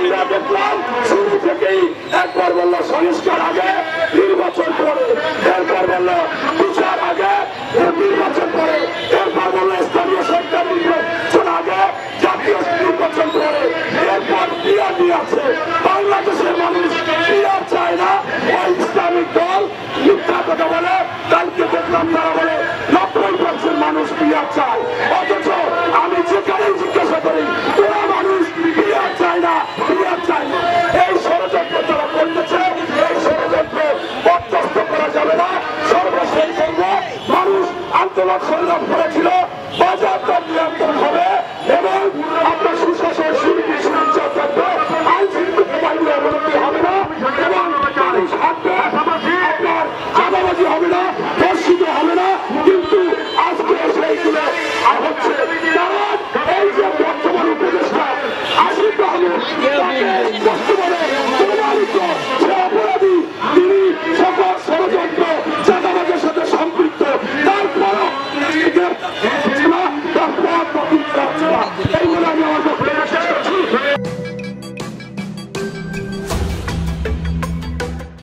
আমরা দেখলাম শুরু থেকেই একবার বললো সংস্কার আগে, নির্বাচন পরে, এরপর বললো বিচার আগে, নির্বাচন পরে, এরপর বললো স্থানীয় সরকার নির্বাচন আগে, জাতীয় নির্বাচন পরে, এরপর পিয়ার নিয়ে আছে। বাংলাদেশের মানুষ পিয়ার চায় না। ওই ইসলামিক দল মিথ্যা কথা বলে। কালকে দেখলাম তারা বলে 90% মানুষ পিয়ার চায়, অথচ আমি যেখানেই জিজ্ঞাসা করি ওরা মানুষ পিয়ার চায় না, পিয়ার চায় না। এই ষড়যন্ত্র তারা করতেছে, এই ষড়যন্ত্র বরদাস্ত করা যাবে না। সর্বশেষ করব, মানুষ আন্দোলন সংগ্রাম করেছিল, বাজার দর নিয়ন্ত্রণ হবে এবং আপনার সুশাসন সুনিশ্চিত থাকবে, আইন শৃঙ্খলা বাহিনীর অবনতি হবে না এবং মানুষ হাঁটবে, আপনার চাঁদাবাজি হবে না, ধর্ষিত হবে না। কিন্তু আজকে সেইগুলো হচ্ছে, কারণ এই যে বর্তমান উপদেষ্টা আসিফ মাহমুদ